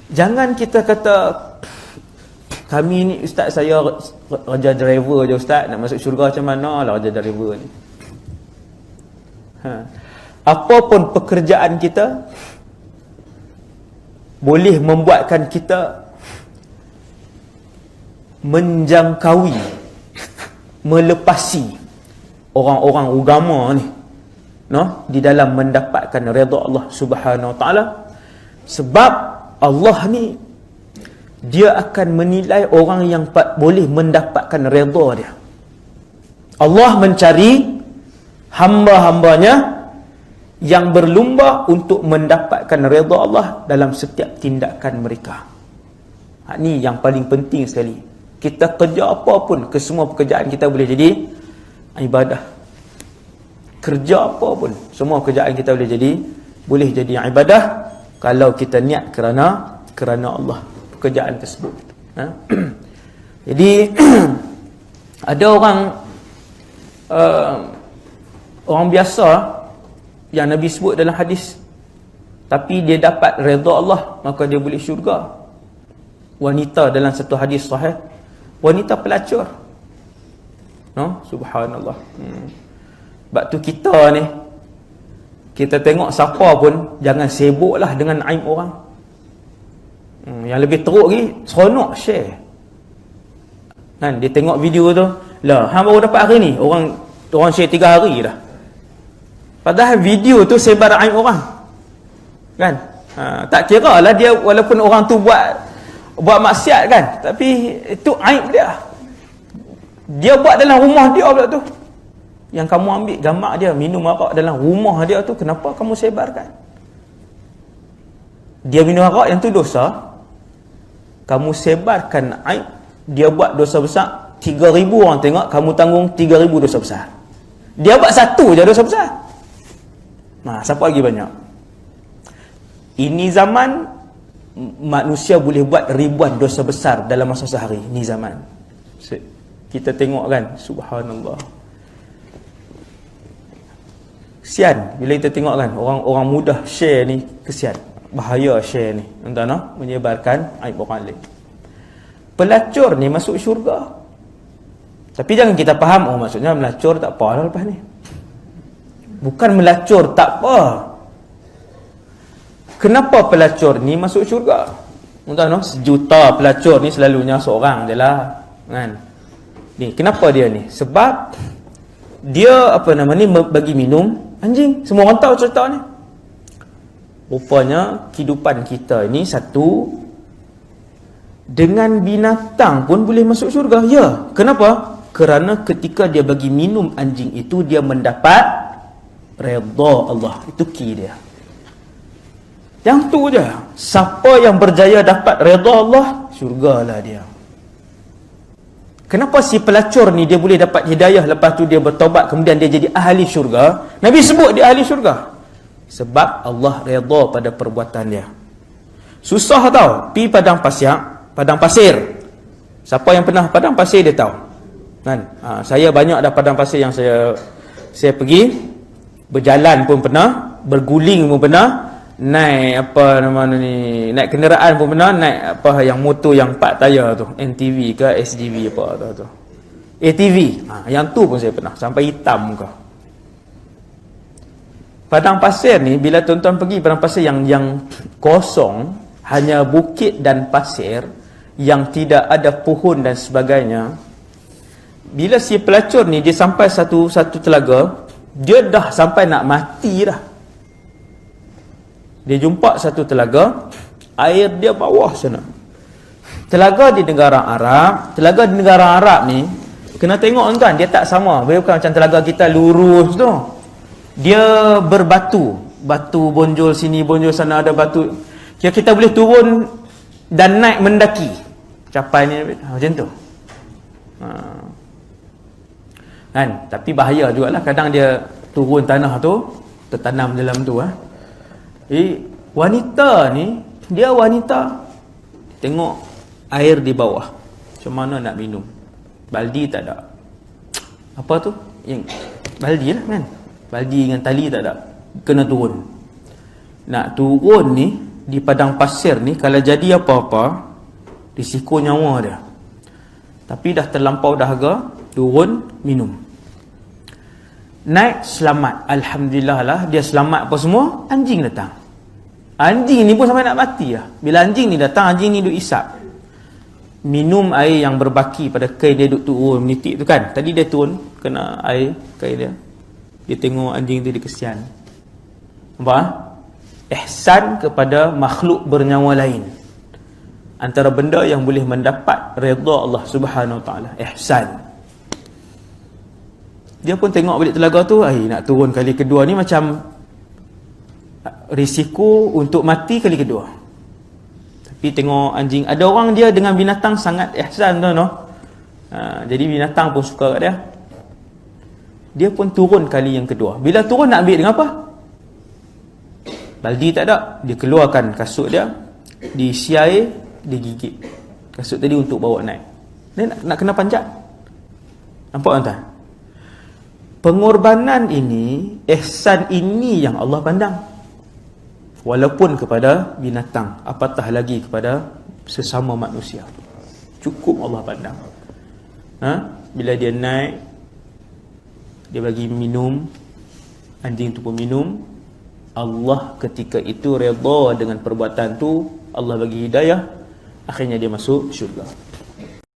Jangan kita kata, kami ni ustaz, saya kerja driver je ustaz, nak masuk syurga macam mana lah kerja driver ni. Apapun pekerjaan kita boleh membuatkan kita menjangkaui, melepasi orang-orang agama ni, di dalam mendapatkan redha Allah Subhanahu Wa Taala. Sebab Allah ni, dia akan menilai orang yang boleh mendapatkan redha dia. Allah mencari hamba-hambanya yang berlumba untuk mendapatkan redha Allah dalam setiap tindakan mereka. Ni yang paling penting sekali. Kita kerja apa pun, kesemua pekerjaan kita boleh jadi ibadah. Kerja apa pun, semua kerjaan kita boleh jadi ibadah kalau kita niat kerana Allah pekerjaan tersebut. Jadi ada orang biasa yang Nabi sebut dalam hadis, tapi dia dapat redha Allah, maka dia boleh syurga. Wanita dalam satu hadis sahih, wanita pelacur. Subhanallah. Sebab tu kita ni, kita tengok siapa pun, jangan sibuklah dengan aib orang. Yang lebih teruk lagi, seronok share. Kan, dia tengok video tu, lah, hang baru dapat hari ni, orang share 3 hari dah. Padahal video tu sebar aib orang. Kan? Tak kira lah dia, walaupun orang tu buat maksiat kan, tapi itu aib dia. Dia buat dalam rumah dia pula tu. Yang kamu ambil gambar dia minum arak dalam rumah dia tu, kenapa kamu sebarkan? Dia minum arak, yang tu dosa. Kamu sebarkan aib, dia buat dosa besar, 3,000 orang tengok, kamu tanggung 3,000 dosa besar. Dia buat satu je dosa besar. Siapa lagi banyak? Ini zaman manusia boleh buat ribuan dosa besar dalam masa sehari. Ini zaman kita tengok kan, subhanallah. Kesian bila kita tengok kan, orang mudah share ni, kesian. Bahaya share ni, entah menyebarkan aib orang lain. Pelacur ni masuk syurga. Tapi jangan kita faham, maksudnya melacur tak apa lah lepas ni. Bukan melacur tak apa. Kenapa pelacur ni masuk syurga? Entah sejuta pelacur ni selalunya seorang je lah, kan? Ni kenapa dia ni? Sebab dia bagi minum anjing. Semua orang tahu cerita ni. Rupanya kehidupan kita ini satu dengan binatang pun boleh masuk syurga. Ya, kenapa? Kerana ketika dia bagi minum anjing itu, dia mendapat redha Allah. Itu key dia. Yang tu je. Siapa yang berjaya dapat redha Allah, syurgalah dia. Kenapa si pelacur ni dia boleh dapat hidayah, lepas tu dia bertaubat, kemudian dia jadi ahli syurga? Nabi sebut dia ahli syurga sebab Allah redha pada perbuatan dia. Susah tau pi padang pasir. Siapa yang pernah padang pasir dia tahu kan. Saya banyak dah padang pasir yang saya pergi. Berjalan pun pernah, berguling pun pernah, naik naik kenderaan pun pernah, naik yang motor yang 4 tayar tu, NTV ke SGV tu. ATV. Yang tu pun saya pernah, sampai hitam muka. Padang pasir ni, bila tuan-tuan pergi padang pasir yang kosong, hanya bukit dan pasir, yang tidak ada pohon dan sebagainya, bila si pelacur ni dia sampai satu telaga, dia dah sampai nak mati dah. Dia jumpa satu telaga, air dia bawah sana. Telaga di negara Arab ni, kena tengok tuan, dia tak sama. Dia bukan macam telaga kita lurus tu. Dia berbatu, batu bonjol sini, bonjol sana, ada batu. Kita boleh turun dan naik mendaki. Capai ni macam tu. Kan? Tapi bahaya jugalah, kadang dia turun tanah tu, tertanam dalam tu. Wanita ni, dia wanita, tengok air di bawah, macam mana nak minum? Baldi tak ada. Apa tu? Yang baldi lah kan? Baldi dengan tali tak ada. Kena turun. Nak turun ni, di padang pasir ni, kalau jadi apa-apa, risiko nyawa dia. Tapi dah terlampau dahaga, turun, minum. Naik, selamat. Alhamdulillah lah, dia selamat apa semua, anjing datang. Anjing ni pun sampai nak mati lah. Bila anjing ni datang, anjing ni duk isap. Minum air yang berbaki pada kain dia, duk turun, menitik tu kan. Tadi dia turun, kena air kain dia. Dia tengok anjing tu, dia kesian. Nampak? Ihsan kepada makhluk bernyawa lain. Antara benda yang boleh mendapat redha Allah Subhanahu Wa Taala, ihsan. Dia pun tengok balik telaga tu, nak turun kali kedua ni macam risiko untuk mati kali kedua. Tapi tengok anjing, ada orang dia dengan binatang sangat ihsan tu, no? Jadi binatang pun suka kat dia. Dia pun turun kali yang kedua. Bila turun nak ambil dengan apa? Baldi tak ada. Dia keluarkan kasut dia, diisi air, dia gigit kasut tadi untuk bawa naik. Dia nak kena panjat. Nampak tuan? Pengorbanan ini, ihsan ini yang Allah pandang. Walaupun kepada binatang, apatah lagi kepada sesama manusia. Cukup Allah pandang. Bila dia naik, dia bagi minum, anjing tu pun minum. Allah ketika itu redha dengan perbuatan tu, Allah bagi hidayah, akhirnya dia masuk syurga.